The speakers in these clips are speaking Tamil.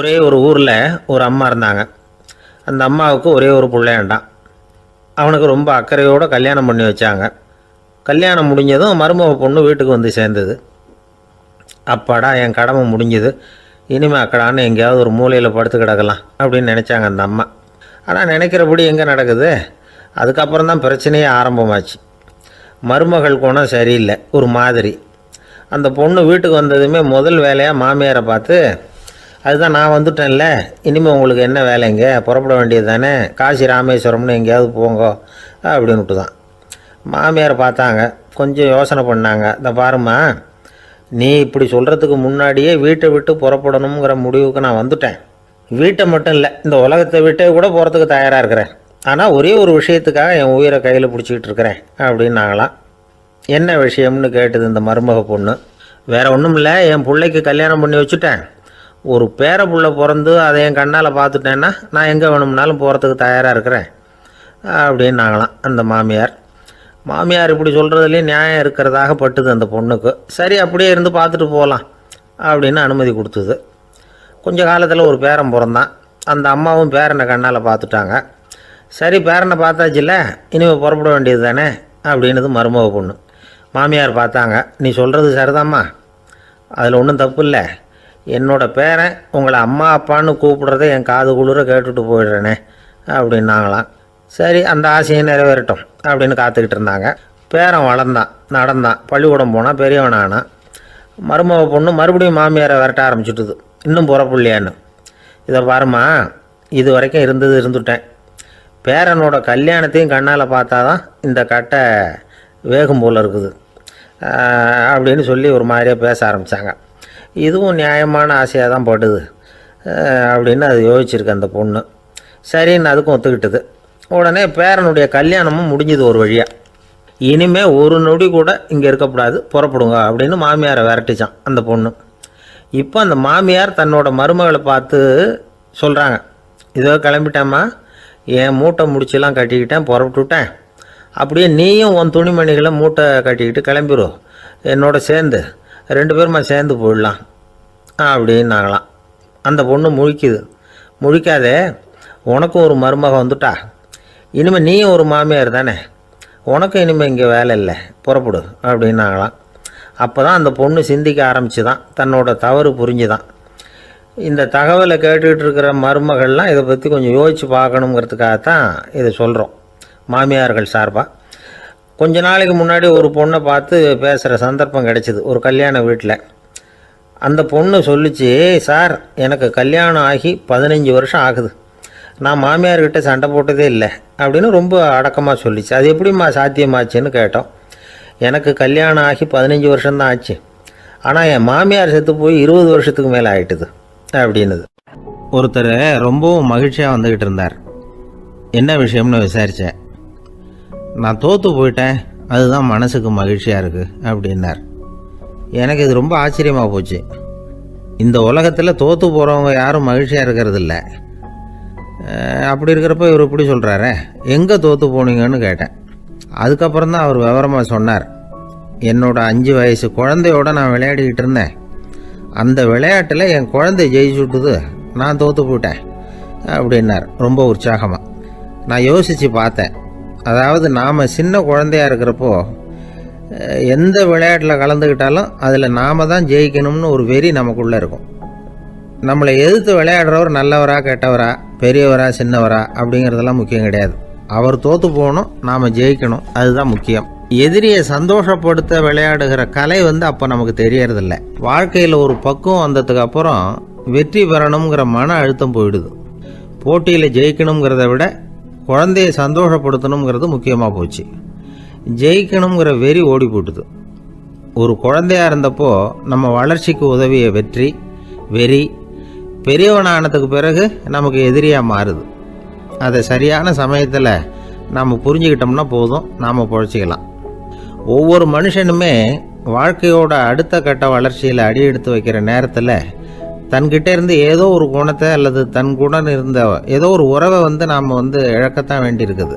ஒரே ஒரு ஊரில் ஒரு அம்மா இருந்தாங்க. அந்த அம்மாவுக்கு ஒரே ஒரு பிள்ளையாண்டான். அவனுக்கு ரொம்ப அக்கறையோடு கல்யாணம் பண்ணி வச்சாங்க. கல்யாணம் முடிஞ்சதும் மருமக பொண்ணு வீட்டுக்கு வந்து சேர்ந்தது. அப்பாடா, என் கடமை முடிஞ்சது, இனிமேல் அக்கடான்னு எங்கேயாவது ஒரு மூலையில் படுத்து கிடக்கலாம் அப்படின்னு நினச்சாங்க அந்த அம்மா. ஆனால் நினைக்கிறபடி எங்கே நடக்குது? அதுக்கப்புறம் தான் பிரச்சனையே ஆரம்பமாச்சு. மருமகள் குணம் சரியில்லை, ஒரு மாதிரி. அந்த பொண்ணு வீட்டுக்கு வந்ததுமே முதல் வேலையாக மாமியாரை பார்த்து, அதுதான் நான் வந்துட்டேன்ல, இனிமேல் உங்களுக்கு என்ன வேலைங்க, புறப்பட வேண்டியது தானே, காசி ராமேஸ்வரம்னு எங்கேயாவது போங்க அப்படின்ட்டு தான். மாமியார் பார்த்தாங்க, கொஞ்சம் யோசனை பண்ணாங்க. இந்த பாருமா, நீ இப்படி சொல்கிறதுக்கு முன்னாடியே வீட்டை விட்டு புறப்படணுங்கிற முடிவுக்கு நான் வந்துட்டேன். வீட்டை மட்டும் இல்லை, இந்த உலகத்தை விட்டே கூட போகிறதுக்கு தயாராக இருக்கிறேன். ஆனால் ஒரே ஒரு விஷயத்துக்காக என் உயிரை கையில் பிடிச்சிக்கிட்டு இருக்கிறேன் அப்படின்னாங்களாம். என்ன விஷயம்னு கேட்டது இந்த மருமக பொண்ணு. வேறு ஒன்றும் இல்லை, என் பிள்ளைக்கு கல்யாணம் பண்ணி வச்சுட்டேன். ஒரு பேர புள்ள பிறந்து அதை என் கண்ணால் பார்த்துட்டேன்னா நான் எங்கே வேணும்னாலும் போகிறதுக்கு தயாராக இருக்கிறேன் அப்படின்னாங்களாம் அந்த மாமியார். மாமியார் இப்படி சொல்கிறதுலேயும் நியாயம் இருக்கிறதாக பட்டுது அந்த பொண்ணுக்கு. சரி, அப்படியே இருந்து பார்த்துட்டு போகலாம் அப்படின்னு அனுமதி கொடுத்தது. கொஞ்ச காலத்தில் ஒரு பேரன் பிறந்தான். அந்த அம்மாவும் பேரனை கண்ணால் பார்த்துட்டாங்க. சரி, பேரனை பார்த்தாச்சுல்ல, இனிமேல் புறப்பட வேண்டியது தானே அப்படின்னது மருமக பொண்ணு. மாமியார் பார்த்தாங்க, நீ சொல்கிறது சரிதாம்மா, அதில் ஒன்றும் தப்பு இல்லை. என்னோட பேரன் உங்களை அம்மா அப்பான்னு கூப்பிடுறத என் காது குளிர கேட்டுட்டு போயிடுறேனே அப்படின்னாங்களாம். சரி, அந்த ஆசையை நிறைவேறட்டும் அப்படின்னு காத்துக்கிட்டு இருந்தாங்க. பேரன் வளர்ந்தான், நடந்தான், பள்ளிக்கூடம் போனால் பெரியவனானான். மருமக பொண்ணு மறுபடியும் மாமியாரை விரட்ட ஆரம்பிச்சுட்டுது, இன்னும் புறப்புள்ளையான்னு. இதை பாருமா, இது வரைக்கும் இருந்துட்டேன். பேரனோட கல்யாணத்தையும் கண்ணால் பார்த்தா தான் இந்த கட்டை வேகும் போல் இருக்குது அப்படின்னு சொல்லி ஒரு மாதிரியாக பேச ஆரம்பித்தாங்க. இதுவும் நியாயமான ஆசையாக தான் படுது அப்படின்னு அது யோசிச்சிருக்கு அந்த பொண்ணு. சரின்னு அதுக்கும் ஒத்துக்கிட்டது. உடனே பேரனுடைய கல்யாணமும் முடிஞ்சது ஒரு வழியாக. இனிமேல் ஒரு நொடி கூட இங்கே இருக்கக்கூடாது, புறப்படுங்க அப்படின்னு மாமியாரை விரட்டிச்சான் அந்த பொண்ணு. இப்போ அந்த மாமியார் தன்னோட மருமகளை பார்த்து சொல்கிறாங்க, இதோ கிளம்பிட்டேம்மா, என் மூட்டை முடிச்செல்லாம் கட்டிக்கிட்டேன், புறப்பட்டுவிட்டேன். அப்படியே நீயும் உன் துணிமணிகளை மூட்டை கட்டிக்கிட்டு கிளம்பிடும், என்னோட சேர்ந்து 2 பேருமா சேர்ந்து போயிடலாம் அப்படின்னாங்களாம். அந்த பொண்ணு முழிக்குது. முழிக்காதே, உனக்கும் ஒரு மருமக வந்துட்டா, இனிமேல் நீயும் ஒரு மாமியார் தானே, உனக்கும் இனிமேல் இங்கே வேலை இல்லை, புறப்படு அப்படின்னாங்களாம். அப்போ தான் அந்த பொண்ணு சிந்திக்க ஆரம்பிச்சு தான், தன்னோட தவறு புரிஞ்சுதான். இந்த தகவலை கேட்டுக்கிட்டு இருக்கிற மருமகள்லாம் இதை பற்றி கொஞ்சம் யோசித்து பார்க்கணுங்கிறதுக்காகத்தான் இதை சொல்கிறோம் மாமியார்கள் சார்பாக. கொஞ்ச நாளைக்கு முன்னாடி ஒரு பொண்ணை பார்த்து பேசுகிற சந்தர்ப்பம் கிடைச்சிது ஒரு கல்யாண வீட்டில். அந்த பொண்ணு சொல்லிச்சு, சார், எனக்கு கல்யாணம் ஆகி 15 வருஷம் ஆகுது, நான் மாமியார்கிட்ட சண்டை போட்டதே இல்லை அப்படின்னு ரொம்ப அடக்கமாக சொல்லிச்சு. அது எப்படிம்மா சாத்தியமாச்சுன்னு கேட்டோம். எனக்கு கல்யாணம் ஆகி 15 வருஷம்தான் ஆச்சு, ஆனால் என் மாமியார் செத்து போய் 20 வருஷத்துக்கு மேலே ஆகிட்டுது அப்படின்னுது. ஒருத்தர் ரொம்பவும் மகிழ்ச்சியாக வந்துக்கிட்டு இருந்தார். என்ன விஷயம்னு விசாரித்தேன். நான் தோற்று போயிட்டேன், அதுதான் மனசுக்கு மகிழ்ச்சியாக இருக்குது அப்படின்னார். எனக்கு இது ரொம்ப ஆச்சரியமாக போச்சு. இந்த உலகத்தில் தோற்று போகிறவங்க யாரும் மகிழ்ச்சியாக இருக்கிறது இல்லை. அப்படி இருக்கிறப்ப இவர் இப்படி சொல்கிறாரே, எங்கே தோற்று போனீங்கன்னு கேட்டேன். அதுக்கப்புறம் தான் அவர் விவரமாக சொன்னார். என்னோட 5 வயசு குழந்தையோடு நான் விளையாடிக்கிட்டு இருந்தேன். அந்த விளையாட்டில் என் குழந்தை ஜெயிச்சுட்டுது, நான் தோற்று போயிட்டேன் அப்படின்னார் ரொம்ப உற்சாகமாக. நான் யோசித்து பார்த்தேன். அதாவது நாம் சின்ன குழந்தையாக இருக்கிறப்போ எந்த விளையாட்டில் கலந்துக்கிட்டாலும் அதில் நாம் தான் ஜெயிக்கணும்னு ஒரு வெறி நமக்குள்ளே இருக்கும். நம்மளை எதிர்த்து விளையாடுறவர் நல்லவரா கெட்டவரா, பெரியவரா சின்னவரா அப்படிங்கிறதெல்லாம் முக்கியம் கிடையாது. அவர் தோற்று போகணும், நாம் ஜெயிக்கணும், அதுதான் முக்கியம். எதிரியை சந்தோஷப்படுத்த விளையாடுகிற கலை அப்போ நமக்கு தெரியறதில்ல. வாழ்க்கையில் ஒரு பக்குவம் வந்ததுக்கு அப்புறம் வெற்றி பெறணுங்கிற மன அழுத்தம் போயிடுது. போட்டியில் ஜெயிக்கணுங்கிறத விட குழந்தையை சந்தோஷப்படுத்தணுங்கிறது முக்கியமாக போச்சு. ஜெயிக்கணுங்கிற வெறி ஓடி போட்டுது. ஒரு குழந்தையாக இருந்தப்போ நம்ம வளர்ச்சிக்கு உதவிய வெறி பெரியவனானதுக்கு பிறகு நமக்கு எதிரியாக மாறுது. அதை சரியான சமயத்தில் நாம் புரிஞ்சுக்கிட்டோம்னா போதும், நாம் பொழைச்சிக்கலாம். ஒவ்வொரு மனுஷனுமே வாழ்க்கையோட அடுத்த கட்ட வளர்ச்சியில் அடி எடுத்து வைக்கிற நேரத்தில் தன்கிட்ட இருந்து ஏதோ ஒரு குணத்தை அல்லது தன் குணம் இருந்த ஏதோ ஒரு உறவை நாம் இழக்கத்தான் வேண்டியிருக்குது.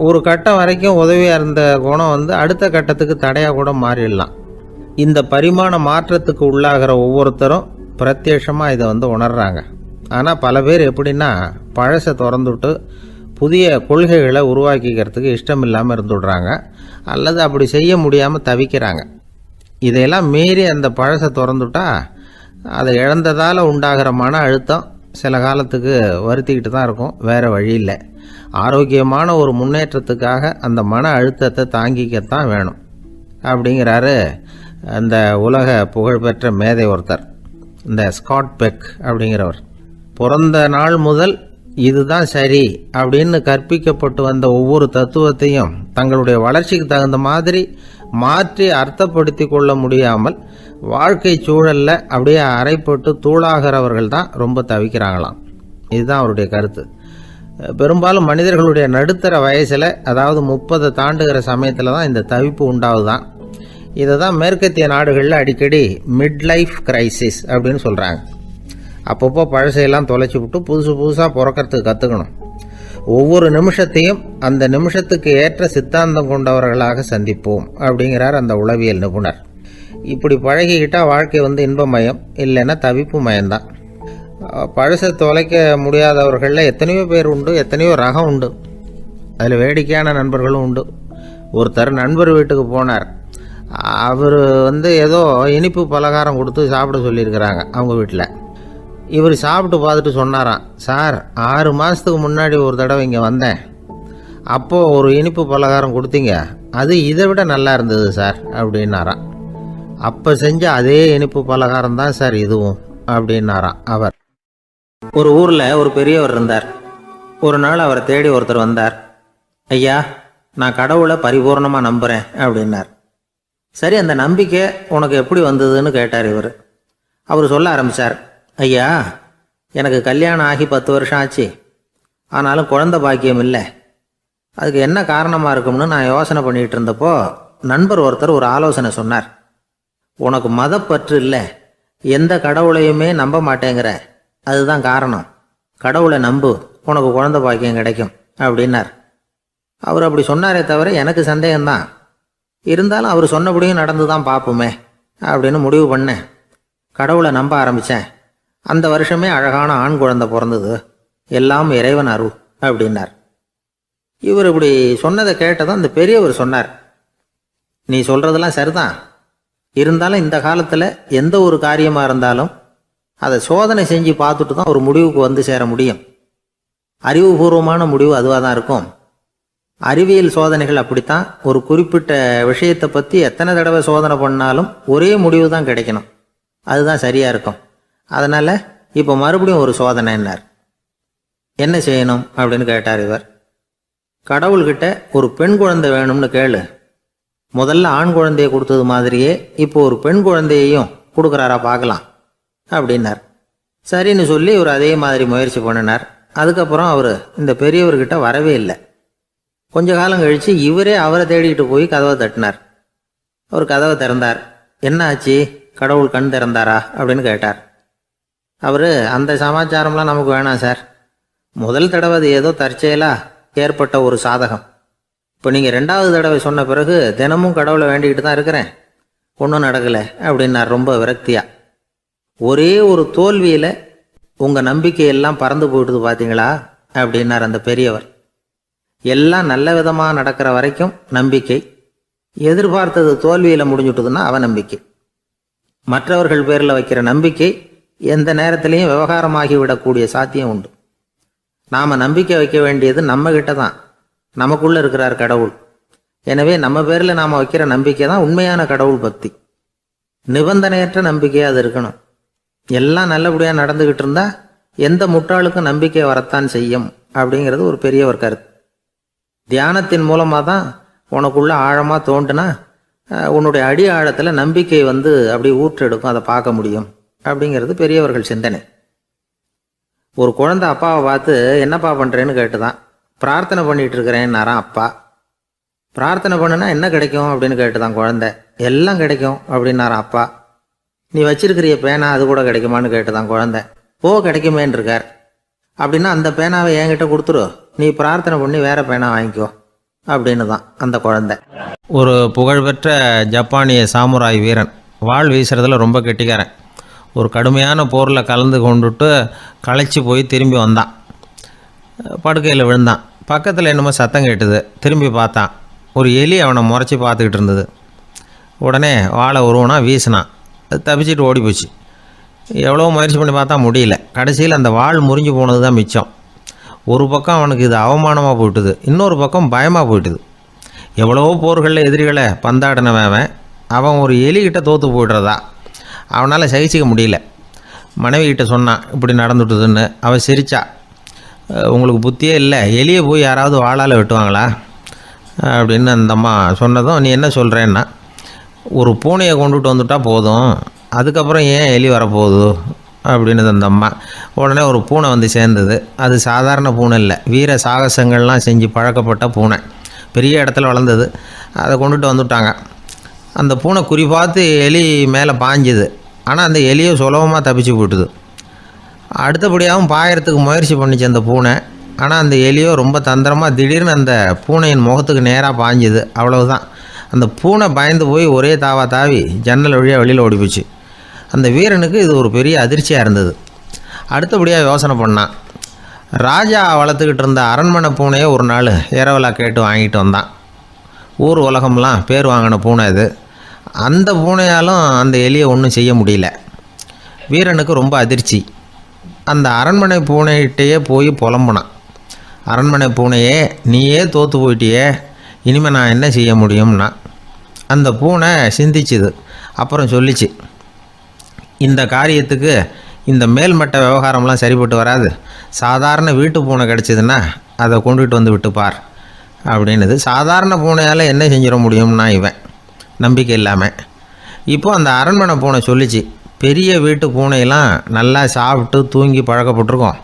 ஒரு கட்டம் வரைக்கும் உதவியாக இருந்த குணம் அடுத்த கட்டத்துக்கு தடையாக கூட மாறிடலாம். இந்த பரிமாண மாற்றத்துக்கு உள்ளாகிற ஒவ்வொருத்தரும் பிரத்யட்சமாக இதை உணர்றாங்க. ஆனால் பல பேர் எப்படின்னா பழசை திறந்துவிட்டு புதிய கொள்கைகளை உருவாக்கிக்கிறதுக்கு இஷ்டம் இல்லாமல் இருந்துடுறாங்க, அல்லது அப்படி செய்ய முடியாமல் தவிக்கிறாங்க. இதையெல்லாம் மீறி அந்த பழசை திறந்துட்டா அதை இழந்ததால் உண்டாகிற மன அழுத்தம் சில காலத்துக்கு வருத்திக்கிட்டு தான் இருக்கும், வேறு வழி இல்லை. ஆரோக்கியமான ஒரு முன்னேற்றத்துக்காக அந்த மன அழுத்தத்தை தாங்கிக்கத்தான் வேணும் அப்படிங்கிறாரு அந்த உலக புகழ்பெற்ற மேதை ஒருத்தர், இந்த ஸ்காட் பெக் அப்படிங்கிறவர். பிறந்த நாள் முதல் இதுதான் சரி அப்படின்னு கற்பிக்கப்பட்டு வந்த ஒவ்வொரு தத்துவத்தையும் தங்களுடைய வளர்ச்சிக்கு தகுந்த மாதிரி மாற்றி அர்த்தப்படுத்தி கொள்ள முடியாமல் வாழ்க்கை சூழலில் அப்படியே அரைப்பட்டு தூளாகிறவர்கள் தான் ரொம்ப தவிக்கிறாங்களாம். இதுதான் அவருடைய கருத்து. பெரும்பாலும் மனிதர்களுடைய நடுத்தர வயசில், அதாவது 30 தாண்டுகிற சமயத்தில் தான் இந்த தவிப்பு உண்டாகுதான். இதை தான் மேற்கத்திய நாடுகளில் அடிக்கடி மிட் லைஃப் கிரைசிஸ் அப்படின்னு சொல்கிறாங்க. அப்பப்போ பழசையெல்லாம் தொலைச்சி விட்டு புதுசாக பிறக்கிறதுக்கு கற்றுக்கணும். ஒவ்வொரு நிமிஷத்தையும் அந்த நிமிஷத்துக்கு ஏற்ற சித்தாந்தம் கொண்டவர்களாக சந்திப்போம் அப்படிங்கிறார் அந்த உளவியல் நிபுணர். இப்படி பழகிக்கிட்டால் வாழ்க்கை இன்பமயம், இல்லைன்னா தவிப்பு மயம்தான். பழசை தொலைக்க முடியாதவர்களில் எத்தனையோ பேர் உண்டு, எத்தனையோ ரகம் உண்டு. அதில் வேடிக்கையான நண்பர்களும் உண்டு. ஒருத்தர் நண்பர் வீட்டுக்கு போனார். அவர் ஏதோ இனிப்பு பலகாரம் கொடுத்து சாப்பிட சொல்லியிருக்கிறாங்க அவங்க வீட்டில். இவர் சாப்பிட்டு பார்த்துட்டு சொன்னாராம், சார் 6 மாதத்துக்கு முன்னாடி ஒரு தடவை இங்கே வந்தேன், அப்போது ஒரு இனிப்பு பலகாரம் கொடுத்தீங்க, அது இதை விட நல்லா இருந்தது சார் அப்படின்னாராம். அப்போ செஞ்ச அதே இனிப்பு பலகாரம் தான் சார் இதுவும் அப்படின்னாராம் அவர். ஒரு ஊரில் ஒரு பெரியவர் இருந்தார். ஒரு நாள் அவரை தேடி ஒருத்தர் வந்தார். ஐயா, நான் கடவுளை பரிபூர்ணமாக நம்புகிறேன் அப்படின்னார். சரி, அந்த நம்பிக்கை உனக்கு எப்படி வந்ததுன்னு கேட்டார் இவர். அவர் சொல்ல ஆரம்பித்தார், ஐயா, எனக்கு கல்யாணம் ஆகி 10 வருஷம் ஆச்சு, ஆனாலும் குழந்தை பாக்கியம் இல்லை. அதுக்கு என்ன காரணமாக இருக்கும்னு நான் யோசனை பண்ணிகிட்டு இருந்தப்போ நண்பர் ஒருத்தர் ஒரு ஆலோசனை சொன்னார். உனக்கு மதப்பற்று இல்லை, எந்த கடவுளையுமே நம்ப மாட்டேங்கிற, அதுதான் காரணம். கடவுளை நம்பு, உனக்கு குழந்தை பாக்கியம் கிடைக்கும் அப்படின்னார். அவர் அப்படி சொன்னாரே தவிர எனக்கு சந்தேகம்தான். இருந்தாலும் அவர் சொன்னபடியும் நடந்து தான் பார்ப்போமே அப்படின்னு முடிவு பண்ணேன். கடவுளை நம்ப ஆரம்பித்தேன். அந்த வருஷமே அழகான ஆண் குழந்தை பிறந்தது. எல்லாம் இறைவன் அருள் அப்படின்னார். இவர் இப்படி சொன்னதை கேட்டதும் அந்த பெரியவர் சொன்னார், நீ சொல்கிறதெல்லாம் சரிதான், இருந்தாலும் இந்த காலத்தில் எந்த ஒரு காரியமாக இருந்தாலும் அதை சோதனை செஞ்சு பார்த்துட்டு தான் ஒரு முடிவுக்கு சேர முடியும். அறிவுபூர்வமான முடிவு அதுவாக தான் இருக்கும். அறிவியல் சோதனைகள் அப்படித்தான். ஒரு குறிப்பிட்ட விஷயத்தை பற்றி எத்தனை தடவை சோதனை பண்ணாலும் ஒரே முடிவு தான் கிடைக்கணும், அதுதான் சரியாக இருக்கும். அதனால் இப்போ மறுபடியும் ஒரு சோதனைன்னார். என்ன செய்யணும் அப்படின்னு கேட்டார் இவர். கடவுள்கிட்ட ஒரு பெண் குழந்தை வேணும்னு கேளு. முதல்ல ஆண் குழந்தையை கொடுத்தது மாதிரியே இப்போ ஒரு பெண் குழந்தையையும் கொடுக்குறாரா பார்க்கலாம் அப்படின்னார். சரின்னு சொல்லி இவர் அதே மாதிரி முயற்சி பண்ணினார். அதுக்கப்புறம் அவர் இந்த பெரியவர்கிட்ட வரவே இல்லை. கொஞ்ச காலம் கழித்து இவரே அவரை தேடிக்கிட்டு போய் கதவை தட்டினார். அவர் கதவை திறந்தார். என்ன ஆச்சு, கடவுள் கண் திறந்தாரா அப்படின்னு கேட்டார். அவர், அந்த சமாச்சாரம்லாம் நமக்கு வேணாம் சார், முதல் தடவை அது ஏதோ தற்செயலாக ஏற்பட்ட ஒரு சாதகம். இப்போ நீங்கள் 2வது தடவை சொன்ன பிறகு தினமும் கடவுளை வேண்டிக்கிட்டு தான் இருக்கிறேன், ஒன்றும் நடக்கலை அப்படின்னார் ரொம்ப விரக்தியாக. ஒரே ஒரு தோல்வியில் உங்கள் நம்பிக்கையெல்லாம் பறந்து போயிடுது பார்த்தீங்களா அப்படின்னார் அந்த பெரியவர். எல்லாம் நல்ல விதமாக நடக்கிற வரைக்கும் நம்பிக்கை, எதிர்பார்த்தது தோல்வியில் முடிஞ்சுட்டுதுன்னா அவநம்பிக்கை. மற்றவர்கள் பேரில் வைக்கிற நம்பிக்கை எந்த நேரத்திலையும் விவகாரமாகி விடக்கூடிய சாத்தியம் உண்டு. நாம் நம்பிக்கை வைக்க வேண்டியது நம்மகிட்ட தான், நமக்குள்ளே இருக்கிறார் கடவுள். எனவே நம்ம பேரில் நாம் வைக்கிற நம்பிக்கை தான் உண்மையான கடவுள் பக்தி. நிபந்தனையற்ற நம்பிக்கையாக அது இருக்கணும். எல்லாம் நல்லபடியாக நடந்துக்கிட்டு இருந்தால் எந்த முட்டாளுக்கும் நம்பிக்கை வரத்தான் செய்யும் அப்படிங்கிறது ஒரு பெரியவர் கருத்து. தியானத்தின் மூலமாக தான் உனக்குள்ள ஆழமாக தோண்டுனா உன்னுடைய அடி ஆழத்தில் நம்பிக்கை அப்படி ஊற்றெடுக்கும், அதை பார்க்க முடியும் அப்படிங்கிறது பெரியவர்கள் சிந்தனை. ஒரு குழந்தை அப்பாவை பார்த்து என்னப்பா பண்ணுறேன்னு கேட்டுதான். பிரார்த்தனை பண்ணிகிட்டு இருக்கிறேன்னாரான் அப்பா. பிரார்த்தனை பண்ணுனா என்ன கிடைக்கும் அப்படின்னு கேட்டுதான் குழந்தை. எல்லாம் கிடைக்கும் அப்படின்னாரான் அப்பா. நீ வச்சிருக்கிறிய பேனா அது கூட கிடைக்குமான்னு கேட்டுதான் குழந்தை. கிடைக்குமேன்னு இருக்கார். அப்படின்னா அந்த பேனாவை என்கிட்ட கொடுத்துரு, நீ பிரார்த்தனை பண்ணி வேற பேனா வாங்கிக்கோ அப்படின்னு தான் அந்த குழந்தை. ஒரு புகழ்பெற்ற ஜப்பானிய சாமுராய் வீரன், வாள் வீசுறதுல ரொம்ப கெட்டிக்காரன். ஒரு கடுமையான போரில் கலந்து கொண்டுட்டு களைச்சி போய் திரும்பி வந்தான். படுக்கையில் விழுந்தான். பக்கத்தில் என்னமோ சத்தம் கேட்டுது. திரும்பி பார்த்தான். ஒரு எலி அவனை முறைச்சி பார்த்துக்கிட்டு இருந்தது. உடனே வாழை உருவனா வீசினான். அது தப்பிச்சிட்டு ஓடி போச்சு. எவ்வளோ முயற்சி பண்ணி பார்த்தா முடியல. கடைசியில் அந்த வாள் முறிஞ்சு போனது தான் மிச்சம். ஒரு பக்கம் அவனுக்கு இது அவமானமாக போயிட்டுது, இன்னொரு பக்கம் பயமாக போயிட்டுது. எவ்வளவோ போர்களில் எதிரிகளை பந்தாடினவன் அவன் ஒரு எலிகிட்ட தோற்று போய்டுறதா அவனால் சகிச்சிக்க முடியல. மனைவிகிட்ட சொன்னான் இப்படி நடந்துட்டுதுன்னு. அவள் சிரிச்சா. உங்களுக்கு புத்தியே இல்லை, எலியை போய் யாராவது வாளால் வெட்டுவாங்களா அப்படின்னு அந்த அம்மா சொன்னதும், நீ என்ன சொல்கிறேன்னா, ஒரு பூனையை கொண்டுட்டு வந்துட்டால் போதும், அதுக்கப்புறம் ஏன் எலி வரப்போகுது அப்படின்னு அந்த அம்மா. உடனே ஒரு பூனை வந்து சேர்ந்தது. அது சாதாரண பூனை இல்லை, வீர சாகசங்கள்லாம் செஞ்சு பழக்கப்பட்ட பூனை. பெரிய இடத்துல வளர்ந்தது. அதை கொண்டுட்டு வந்துட்டாங்க. அந்த பூனை குறி பார்த்து எலி மேலே பாஞ்சுது. ஆனால் அந்த எலியை சுலபமாக தப்பிச்சு போட்டுது. அடுத்தபடியாகவும் பாயறதுக்கு முயற்சி பண்ணிச்சு அந்த பூனை. ஆனால் அந்த எலியோ ரொம்ப தந்திரமாக திடீர்னு அந்த பூனையின் முகத்துக்கு நேராக பாஞ்சுது. அவ்வளவுதான். அந்த பூனை பயந்து போய் ஒரே தாவி ஜன்னல் வழியாக வெளியில் ஓடிப்போச்சு. அந்த வீரனுக்கு இது ஒரு பெரிய அதிர்ச்சியாக இருந்தது. அடுத்தபடியாக யோசனை பண்ணான். ராஜா வளர்த்துக்கிட்டு இருந்த அரண்மனை பூனையை ஒரு நாள் இரவலா கேட்டு வாங்கிட்டு வந்தான். ஊர் உலகம்லாம் பேர் வாங்கின பூனை இது. அந்த பூனையாலும் அந்த எலியை ஒன்றும் செய்ய முடியல. வீரனுக்கு ரொம்ப அதிர்ச்சி. அந்த அரண்மனை பூனைகிட்டையே போய் புலம்புனான். அரண்மனை பூனையே, நீயே தோற்று போயிட்டியே, இனிமேல் நான் என்ன செய்ய முடியும்னா. அந்த பூனை சிந்திச்சுது. அப்புறம் சொல்லிச்சு, இந்த காரியத்துக்கு இந்த மேல்மட்ட விவகாரம்லாம் சரிப்பட்டு வராது. சாதாரண வீட்டு பூனை கிடச்சிதுன்னா அதை கொண்டுகிட்டு வந்து விட்டுப்பார் அப்படின்னுது. சாதாரண பூனையால் என்ன செஞ்சிட முடியும்னா இவன் நம்பிக்கை இல்லாமல். இப்போது அந்த அரண்மனை பூனை சொல்லிச்சு, பெரிய வீட்டு பூனையெல்லாம் நல்லா சாப்பிட்டு தூங்கி பழக்கப்பட்டிருக்கோம்.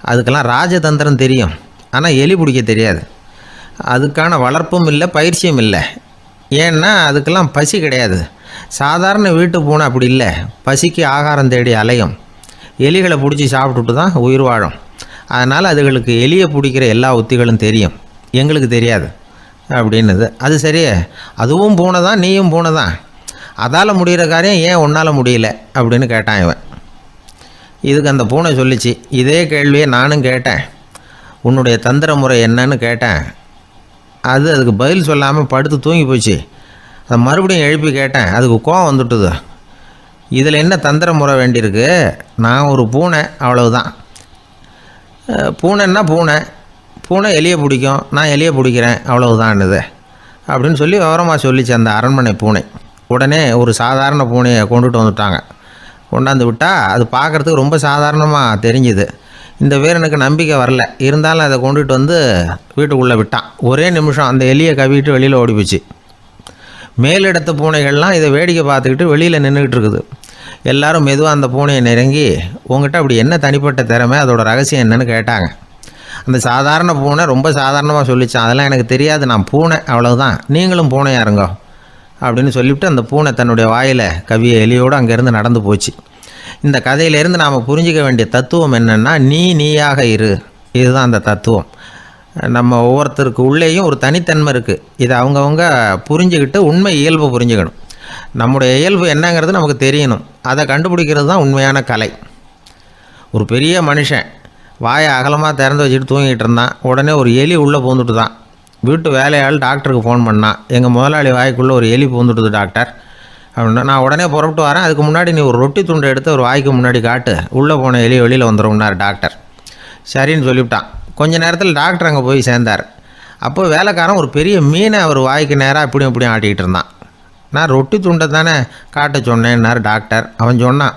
அதுக்கெல்லாம் ராஜதந்திரம் தெரியும், ஆனால் எலி பிடிக்க தெரியாது. அதுக்கான வளர்ப்பும் இல்லை, பயிற்சியும் இல்லை. ஏன்னா அதுக்கெல்லாம் பசி கிடையாது. சாதாரண வீட்டு பூனை அப்படி இல்லை, பசிக்கு ஆகாரம் தேடி அலையும். எலிகளை பிடிச்சி சாப்பிட்டுட்டு தான் உயிர் வாழும். அதனால் அதுகளுக்கு எலியை பிடிக்கிற எல்லா உத்திகளும் தெரியும், எங்களுக்கு தெரியாது அப்படின்னுது. அது சரியே, அதுவும் பூனை தான், நீயும் பூனை தான், அதால் முடிகிற காரியம் ஏன் உன்னால் முடியல அப்படின்னு கேட்டான் இவன். இதுக்கு அந்த பூனை சொல்லிச்சு, இதே கேள்வியை நானும் கேட்டேன், உன்னுடைய தந்திர முறை என்னன்னு கேட்டேன். அதுக்கு பதில் சொல்லாமல் படுத்து தூங்கி போச்சு. அதை மறுபடியும் எழுப்பி கேட்டேன், அதுக்கு கோவம் வந்துட்டுது. இதில் என்ன தந்திர முறை வேண்டியிருக்கு? நான் ஒரு பூனை, அவ்வளவுதான். பூனைன்னா பூனை, பூனை எலியை பிடிக்கும், நான் எலியை பிடிக்கிறேன், அவ்வளவுதான்னுது அப்படின்னு சொல்லி விவரமாக சொல்லிச்சு அந்த அரண்மனை பூனை. உடனே ஒரு சாதாரண பூனையை கொண்டுட்டு வந்துட்டாங்க. கொண்டாந்து விட்டால் அது பார்க்குறதுக்கு ரொம்ப சாதாரணமாக தெரிஞ்சுது. இந்த வீரனுக்கு நம்பிக்கை வரல. இருந்தாலும் அதை கொண்டுட்டு வந்து வீட்டுக்குள்ளே விட்டான். ஒரே நிமிஷம் அந்த எலியை கவிட்டு வெளியில் ஓடிப்போச்சு. மேலிடத்து பூனைகள்லாம் இதை வேடிக்கை பார்த்துக்கிட்டு வெளியில் நின்றுக்கிட்டு இருக்குது. எல்லோரும் மெதுவாக அந்த பூனையை நெருங்கி, உங்கள்கிட்ட அப்படி என்ன தனிப்பட்ட திறமை, அதோட ரகசியம் என்னன்னு கேட்டாங்க. அந்த சாதாரண பூனை ரொம்ப சாதாரணமாக சொல்லிச்சான், அதெல்லாம் எனக்கு தெரியாது, நான் பூனை, அவ்வளவுதான், நீங்களும் பூனையாக இருங்கோ அப்படின்னு சொல்லிவிட்டு அந்த பூனை தன்னுடைய வாயில் கவிய எலியோடு அங்கேருந்து நடந்து போச்சு. இந்த கதையிலேருந்து நாம் புரிஞ்சிக்க வேண்டிய தத்துவம் என்னென்னா, நீயாக இரு. இதுதான் அந்த தத்துவம். நம்ம ஒவ்வொருத்தருக்கு உள்ளேயும் ஒரு தனித்தன்மை இருக்குது. இதை அவங்கவுங்க புரிஞ்சுக்கிட்டு உண்மை இயல்பு புரிஞ்சுக்கணும். நம்முடைய இயல்பு என்னங்கிறது நமக்கு தெரியணும். அதை கண்டுபிடிக்கிறது தான் உண்மையான கலை. ஒரு பெரிய மனுஷன் வாயை அகலமாக திறந்து வச்சுட்டு தூங்கிட்டு இருந்தான். உடனே ஒரு எலி உள்ளே பூந்துட்டு தான். வீட்டு வேலையாள் டாக்டருக்கு ஃபோன் பண்ணான், எங்கள் முதலாளி வாய்க்குள்ளே ஒரு எலி பூந்துட்டுது டாக்டர் அப்படின்னா. நான் உடனே புறப்பட்டு வரேன், அதுக்கு முன்னாடி நீ ஒரு ரொட்டி துண்டை எடுத்து ஒரு வாய்க்கு முன்னாடி காட்டு, உள்ளே போன எலி வெளியில் வந்துடும்னார் டாக்டர். சரின்னு சொல்லிவிட்டான். கொஞ்ச நேரத்தில் டாக்டர் அங்கே போய் சேர்ந்தார். அப்போ வேலைக்காரன் ஒரு பெரிய மீனை அவர் வாய்க்கு நேராக இப்படியும் ஆட்டிக்கிட்டு இருந்தான். நான் ரொட்டி துண்டை தானே காட்ட சொன்னேன்னார் டாக்டர். அவன் சொன்னான்,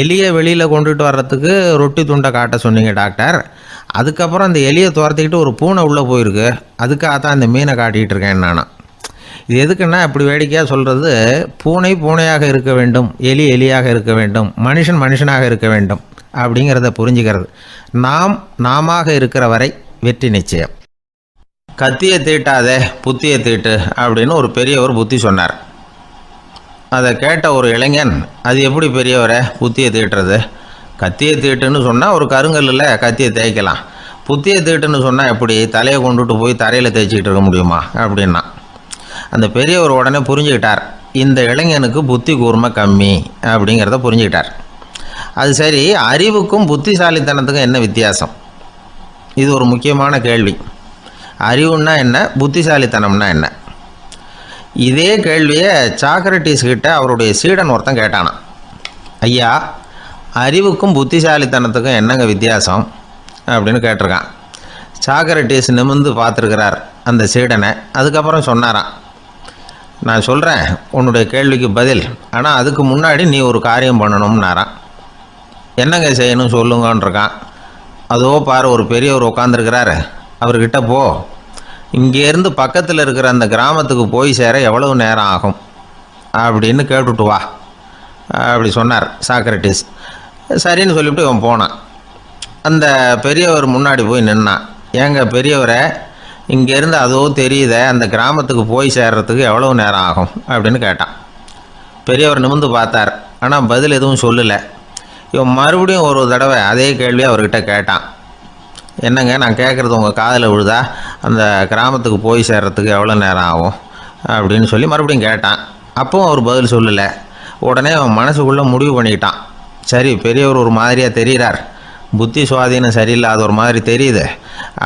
எலியை வெளியில் கொண்டுட்டு வர்றதுக்கு ரொட்டி துண்டை காட்ட சொன்னீங்க டாக்டர், அதுக்கப்புறம் அந்த எலியை துரத்திக்கிட்டு ஒரு பூனை உள்ளே போயிருக்கு, அதுக்காக தான் இந்த மீனை காட்டிகிட்டு இருக்கேன் நானும். இது எதுக்குன்னா, இப்படி வேடிக்கையாக சொல்கிறது, பூனை பூனையாக இருக்க வேண்டும், எலி எலியாக இருக்க வேண்டும், மனுஷன் மனுஷனாக இருக்க வேண்டும் அப்படிங்கிறத புரிஞ்சுக்கிறது. நாமாக இருக்கிற வரை வெற்றி நிச்சயம். கத்தியை தீட்டாதே புத்தியை தீட்டு அப்படின்னு ஒரு பெரியவர் புத்தி சொன்னார். அதை கேட்ட ஒரு இளைஞன், அது எப்படி பெரியவரை புத்தியை தீட்டுறது? கத்தியை தீட்டுன்னு சொன்னால் ஒரு கருங்கல்லில் கத்தியை தேய்க்கலாம், புத்தியை தீட்டுன்னு சொன்னால் எப்படி தலையை கொண்டுட்டு போய் தரையில் தேய்ச்சிக்கிட்டு இருக்க முடியுமா அப்படின்னா. அந்த பெரியவர் உடனே புரிஞ்சுக்கிட்டார், இந்த இளைஞனுக்கு புத்தி கூர்மை கம்மி அப்படிங்கிறத புரிஞ்சுக்கிட்டார். அது சரி, அறிவுக்கும் புத்திசாலித்தனத்துக்கும் என்ன வித்தியாசம்? இது ஒரு முக்கியமான கேள்வி. அறிவுன்னா என்ன, புத்திசாலித்தனம்னா என்ன? இதே கேள்வியை சாக்ரட்டிஸ் கிட்ட அவருடைய சீடன் ஒருத்தன் கேட்டானான். ஐயா, அறிவுக்கும் புத்திசாலித்தனத்துக்கும் என்னங்க வித்தியாசம் அப்படின்னு கேட்டிருக்கான். சாக்ரட்டிஸ் நிமிர்ந்து பார்த்துருக்கிறார் அந்த சீடனை. அதுக்கப்புறம் சொன்னாராம், நான் சொல்கிறேன் உன்னுடைய கேள்விக்கு பதில், ஆனால் அதுக்கு முன்னாடி நீ ஒரு காரியம் பண்ணணும்னாரான். என்னங்க செய்யணும் சொல்லுங்கன்றிருக்கான். அதோ பாரு, ஒரு பெரியவர் உட்காந்துருக்கிறாரு, அவர்கிட்ட போ, இங்கேருந்து பக்கத்தில் இருக்கிற அந்த கிராமத்துக்கு போய் சேர எவ்வளவு நேரம் ஆகும் அப்படின்னு கேட்டுட்டு வா அப்படி சொன்னார் சாக்ரட்டிஸ். சரின்னு சொல்லிவிட்டு இவன் போனான். அந்த பெரியவர் முன்னாடி போய் நின்னான். ஏங்க பெரியவரை, இங்கேருந்து அதோ தெரியுத அந்த கிராமத்துக்கு போய் சேர்றதுக்கு எவ்வளவு நேரம் ஆகும் அப்படின்னு கேட்டான். பெரியவர் நிமிர்ந்து பார்த்தார், ஆனால் பதில் எதுவும் சொல்லலை. இவன் மறுபடியும் ஒரு தடவை அதே கேள்வியை அவர்கிட்ட கேட்டான். என்னங்க, நான் கேட்குறது உங்கள் காதில் விழுதா, அந்த கிராமத்துக்கு போய் சேர்றதுக்கு எவ்வளோ நேரம் ஆகும் அப்படின்னு சொல்லி மறுபடியும் கேட்டான். அப்பவும் அவர் பதில் சொல்லலை. உடனே அவன் மனசுக்குள்ளே முடிவு பண்ணிக்கிட்டான், சரி பெரியவர் ஒரு மாதிரியாக தெரிகிறார், புத்தி சுவாதீனம் சரியில்லாத ஒரு மாதிரி தெரியுது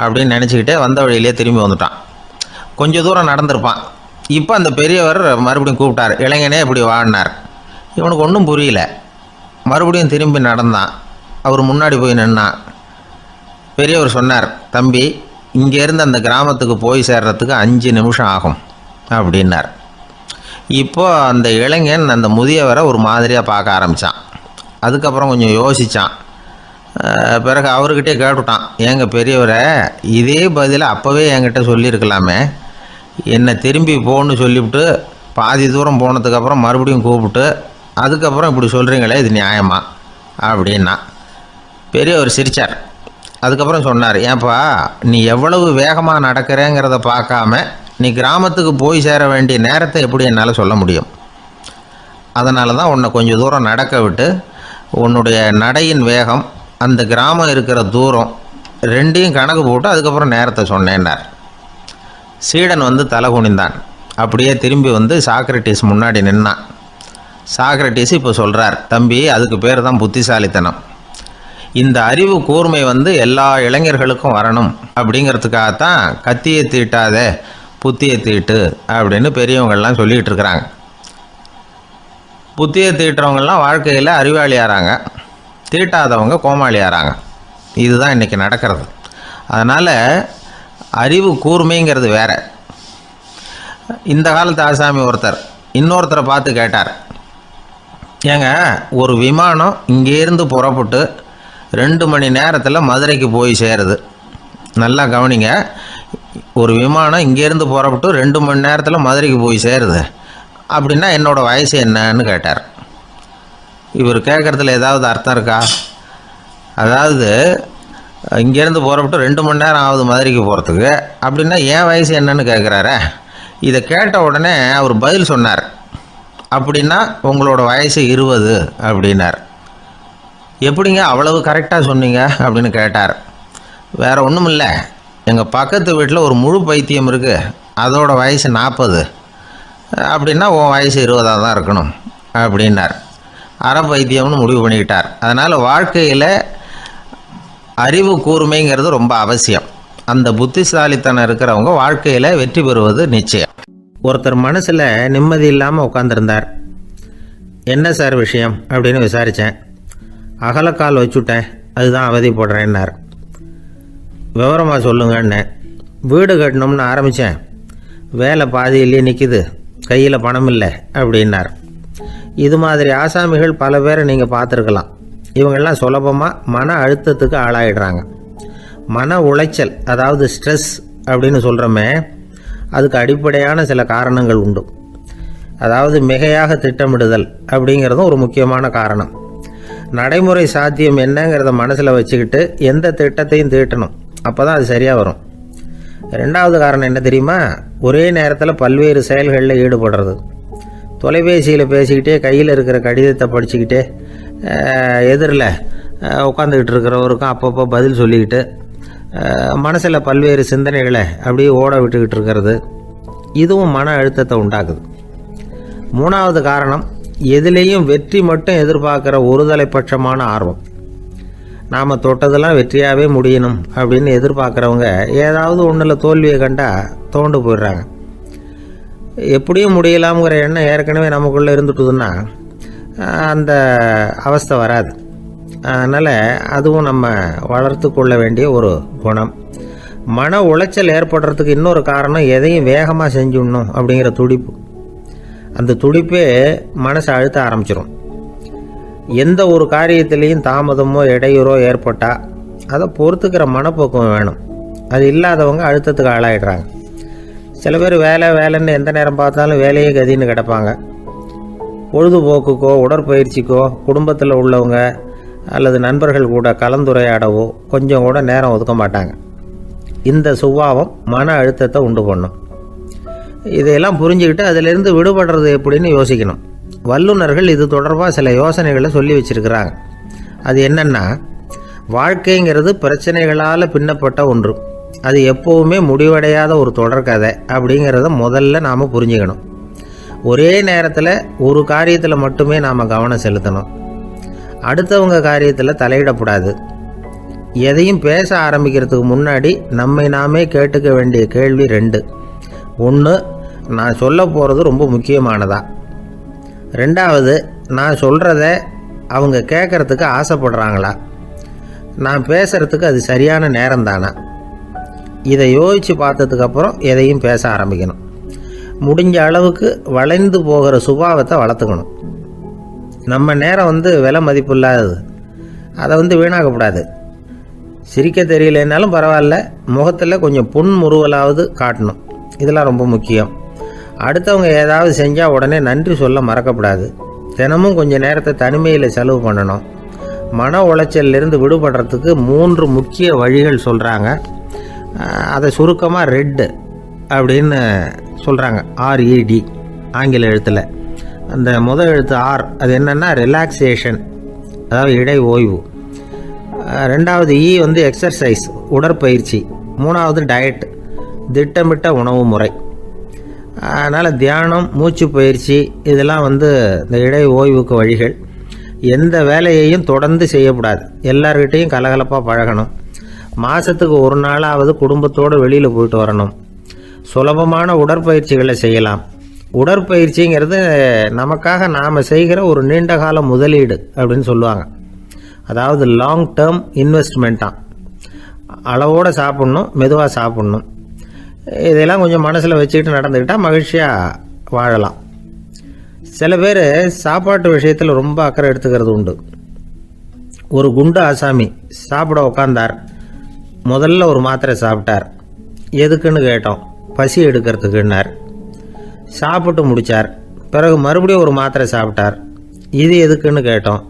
அப்படின்னு நினச்சிக்கிட்டே வந்த வழியிலே திரும்பி வந்துட்டான். கொஞ்சம் தூரம் நடந்திருப்பான். இப்போ அந்த பெரியவர் மறுபடியும் கூப்பிட்டார், இளைஞனே இப்படி வாடினார். இவனுக்கு ஒன்றும் புரியல. மறுபடியும் திரும்பி நடந்தான். அவர் முன்னாடி போய் நின்னான். பெரியவர் சொன்னார், தம்பி, இங்கேருந்து அந்த கிராமத்துக்கு போய் சேர்றதுக்கு 5 நிமிஷம் ஆகும் அப்படின்னார். இப்போ அந்த இளைஞன் அந்த முதியவரை ஒரு மாதிரியாக பார்க்க ஆரம்பித்தான். அதுக்கப்புறம் கொஞ்சம் யோசித்தான். பிறகு அவர்கிட்டே கேட்டுட்டான், ஏங்க பெரியவரை, இதே பதிலை அப்போவே என்கிட்ட சொல்லியிருக்கலாமே, என்னை திரும்பி போன்னு சொல்லிவிட்டு பாதி தூரம் போனதுக்கப்புறம் மறுபடியும் கூப்பிட்டு அதுக்கப்புறம் இப்படி சொல்கிறீங்களே, இது நியாயமா அப்படின்னா. பெரியவர் சிரித்தார். அதுக்கப்புறம் சொன்னார், ஏன்பா, நீ எவ்வளவு வேகமாக நடக்கிறேங்கிறத பார்க்காம நீ கிராமத்துக்கு போய் சேர வேண்டிய நேரத்தை எப்படி என்னால் சொல்ல முடியும்? அதனால தான் உன்னை கொஞ்சம் தூரம் நடக்க விட்டு உன்னுடைய நடையின் வேகம், அந்த கிராமம் இருக்கிற தூரம் ரெண்டையும் கணக்கு போட்டு அதுக்கப்புறம் நேரத்தை சொன்னேன்னார். சீடன் வந்து தலை குனிந்தான். அப்படியே திரும்பி வந்து சாக்ரட்டிஸ் முன்னாடி நின்னான். சாக்ரட்டிஸ் இப்போ சொல்கிறார், தம்பி, அதுக்கு பேர் தான் புத்திசாலித்தனம். இந்த அறிவு கூர்மை வந்து எல்லா இளைஞர்களுக்கும் வரணும் அப்படிங்கிறதுக்காகத்தான் கத்தியை தீட்டாதே புத்தியை தீட்டு அப்படின்னு பெரியவங்கள்லாம் சொல்லிகிட்டு இருக்கிறாங்க. புத்தியை தீட்டுறவங்கெல்லாம் வாழ்க்கையில் அறிவாளியாகிறாங்க, தீட்டாதவங்க கோமாளியாகிறாங்க. இதுதான் இன்றைக்கி நடக்கிறது. அதனால் அறிவு கூர்மைங்கிறது வேறு. இந்த காலத்து ஆசாமி ஒருத்தர் இன்னொருத்தரை பார்த்து கேட்டார், ஏங்க, ஒரு விமானம் இங்கேருந்து புறப்பட்டு 2 மணி நேரத்தில் மதுரைக்கு போய் சேருது. நல்லா கவனிங்க, ஒரு விமானம் இங்கேருந்து புறப்பட்டு 2 மணி நேரத்தில் மதுரைக்கு போய் சேருது அப்படின்னா என்னோடய வயசு என்னன்னு கேட்டார். இவர் கேட்குறதுல ஏதாவது அர்த்தம் இருக்கா? அதாவது இங்கேருந்து புறப்பட்டு 2 மணி நேரம் ஆகுது மதுரைக்கு போகிறதுக்கு, அப்படின்னா என் வயசு என்னன்னு கேட்குறாரே. இதை கேட்ட உடனே அவர் பதில் சொன்னார், அப்படின்னா உங்களோட வயசு 20 அப்படின்னார். எப்படிங்க அவ்வளவு கரெக்டாக சொன்னீங்க அப்படின்னு கேட்டார். வேறு ஒன்றும் இல்லை, எங்கள் பக்கத்து வீட்டில் ஒரு முழு பைத்தியம் இருக்குது, அதோட வயசு 40, அப்படின்னா உன் வயசு 20 தான் இருக்கணும் அப்படின்னார். அரை பைத்தியம்னு முடிவு பண்ணிக்கிட்டார். அதனால் வாழ்க்கையில் அறிவு கூர்மைங்கிறது ரொம்ப அவசியம். அந்த புத்திசாலித்தனம் இருக்கிறவங்க வாழ்க்கையில் வெற்றி பெறுவது நிச்சயம். ஒருத்தர் மனசில் நிம்மதி இல்லாமல் உட்காந்துருந்தார். என்ன சார் விஷயம் அப்படின்னு விசாரித்தேன். அகலக்கால் வச்சுட்டேன், அதுதான் அவதிப்படுறேன்னார். விவரமாக சொல்லுங்கன்னு. வீடு கட்டணும்னு ஆரம்பித்தேன், வேலை பாதியிலே நிற்கிது, கையில் பணம் இல்லை அப்படின்னார். இது மாதிரி ஆசாமிகள் பல பேரை நீங்கள் பார்த்துருக்கலாம். இவங்கெல்லாம் சுலபமாக மன அழுத்தத்துக்கு ஆளாயிடுறாங்க. மன உளைச்சல், அதாவது ஸ்ட்ரெஸ் அப்படின்னு சொல்கிறோமே, அதுக்கு அடிப்படையான சில காரணங்கள் உண்டு. அதாவது மிகையாக திட்டமிடுதல் அப்படிங்கிறதும் ஒரு முக்கியமான காரணம். நடைமுறை சாத்தியம் என்னங்கிறத மனசில் வச்சுக்கிட்டு எந்த திட்டத்தையும் தீட்டணும், அப்போ தான் அது சரியாக வரும். 2வது காரணம் என்ன தெரியுமா? ஒரே நேரத்தில் பல்வேறு செயல்களில் ஈடுபடுறது. தொலைபேசியில் பேசிக்கிட்டே கையில் இருக்கிற கடிதத்தை படிச்சுக்கிட்டே எதிரில் உட்காந்துக்கிட்டு இருக்கிறவருக்கும் அப்பப்போ பதில் சொல்லிக்கிட்டு மனசில் பல்வேறு சிந்தனைகளை அப்படியே ஓட விட்டுக்கிட்டு இருக்கிறது, இதுவும் மன அழுத்தத்தை உண்டாக்குது. 3வது காரணம் எதுலேயும் வெற்றி மட்டும் எதிர்பார்க்குற ஒருதலை பட்சமான ஆர்வம். நாம் தொட்டதெல்லாம் வெற்றியாகவே முடியணும் அப்படின்னு எதிர்பார்க்குறவங்க ஏதாவது ஒன்றில் தோல்வியை கண்டால் தோண்டு போயிடுறாங்க. எப்படியும் முடியலாம்ங்கிற எண்ணம் ஏற்கனவே நமக்குள்ளே இருந்துட்டுதுன்னா அந்த அவஸ்தை வராது. அதனால் அதுவும் நம்ம வளர்த்து கொள்ள வேண்டிய ஒரு குணம். மன உளைச்சல் ஏற்படுறதுக்கு இன்னொரு காரணம் எதையும் வேகமாக செஞ்சுடணும் அப்படிங்கிற துடிப்பு. அந்த துடிப்பே மனசை அழுத்த ஆரம்பிச்சிடும். எந்த ஒரு காரியத்திலையும் தாமதமோ இடையூறோ ஏற்பட்டால் அதை பொறுத்துக்கிற மனப்போக்கம் வேணும். அது இல்லாதவங்க அழுத்தத்துக்கு ஆளாயிடுறாங்க. சில பேர் வேலைன்னு எந்த நேரம் பார்த்தாலும் வேலையே கதின்னு கிடப்பாங்க. பொழுதுபோக்குக்கோ உடற்பயிற்சிக்கோ குடும்பத்தில் உள்ளவங்க அல்லது நண்பர்கள் கூட கலந்துரையாடவோ கொஞ்சம் கூட நேரம் ஒதுக்க மாட்டாங்க. இந்த சுபாவம் மன அழுத்தத்தை உண்டு பண்ணும். இதையெல்லாம் புரிஞ்சுக்கிட்டு அதிலிருந்து விடுபடுறது எப்படின்னு யோசிக்கணும். வல்லுநர்கள் இது தொடர்பாக சில யோசனைகளை சொல்லி வச்சிருக்கிறாங்க. அது என்னென்னா, வாழ்க்கைங்கிறது பிரச்சனைகளால் பின்னப்பட்ட ஒன்று. அது எப்போவுமே முடிவடையாத ஒரு தொடர்கதை அப்படிங்கிறத முதல்ல நாம் புரிஞ்சுக்கணும். ஒரே நேரத்தில் ஒரு காரியத்தில் மட்டுமே நாம் கவனம் செலுத்தணும். அடுத்தவங்க காரியத்தில் தலையிடக்கூடாது. எதையும் பேச ஆரம்பிக்கிறதுக்கு முன்னாடி நம்மை நாமே கேட்டுக்க வேண்டிய கேள்வி 2. 1, நான் சொல்ல போகிறது ரொம்ப முக்கியமானதா? 2வது, நான் சொல்கிறத அவங்க கேட்குறதுக்கு ஆசைப்படுறாங்களா? நான் பேசுகிறதுக்கு அது சரியான நேரம் தானா? இதை யோசித்து பார்த்ததுக்கப்புறம் எதையும் பேச ஆரம்பிக்கணும். முடிஞ்ச அளவுக்கு வளைந்து போகிற சுபாவத்தை வளர்த்துக்கணும். நம்ம நேரம் விலை மதிப்பு இல்லாதது. அதை வீணாக்கக்கூடாது. சிரிக்க தெரியலனாலும் பரவாயில்ல, முகத்தில் கொஞ்சம் புன்முறுவலாவது காட்டணும். இதெல்லாம் ரொம்ப முக்கியம். அடுத்தவங்க ஏதாவது செஞ்சால் உடனே நன்றி சொல்ல மறக்கக்கூடாது. தினமும் கொஞ்சம் நேரத்தை தனிமையில் செலவு பண்ணணும். மன உளைச்சலிருந்து விடுபடுறதுக்கு 3 முக்கிய வழிகள் சொல்கிறாங்க. அதை சுருக்கமாக ரெட் அப்படின்னு சொல்கிறாங்க. RED ஆங்கில எழுத்தில். அந்த முதல் எழுத்து R, அது என்னென்னா ரிலாக்ஸேஷன், அதாவது இடை ஓய்வு. 2வது E எக்ஸர்சைஸ், உடற்பயிற்சி. 3வது டயட், திட்டமிட்ட உணவு முறை. அதனால் தியானம், மூச்சு பயிற்சி இதெல்லாம் இந்த இடை ஓய்வுக்கு வழிகள். எந்த வேலையையும் தொடர்ந்து செய்யக்கூடாது. எல்லார்கிட்டையும் கலகலப்பாக பழகணும். மாதத்துக்கு ஒரு நாளாவது குடும்பத்தோடு வெளியில் போயிட்டு வரணும். சுலபமான உடற்பயிற்சிகளை செய்யலாம். உடற்பயிற்சிங்கிறது நமக்காக நாம் செய்கிற ஒரு நீண்டகால முதலீடு அப்படின்னு சொல்லுவாங்க. அதாவது லாங் டேர்ம் இன்வெஸ்ட்மெண்ட்டாக. அளவோடு சாப்பிட்ணும், மெதுவாக சாப்பிட்ணும். இதெல்லாம் கொஞ்சம் மனசில் வச்சுக்கிட்டு நடந்துக்கிட்டால் மகிழ்ச்சியாக வாழலாம். சில பேர் சாப்பாட்டு விஷயத்தில் ரொம்ப அக்கறை எடுத்துக்கிறது உண்டு. ஒரு குண்டு ஆசாமி சாப்பிட உக்காந்தார். முதல்ல ஒரு மாத்திரை சாப்பிட்டார். எதுக்குன்னு கேட்டோம். பசி எடுக்கிறதுக்குன்னார். சாப்பிட்டு முடித்தார். பிறகு மறுபடியும் ஒரு மாத்திரை சாப்பிட்டார். இது எதுக்குன்னு கேட்டோம்.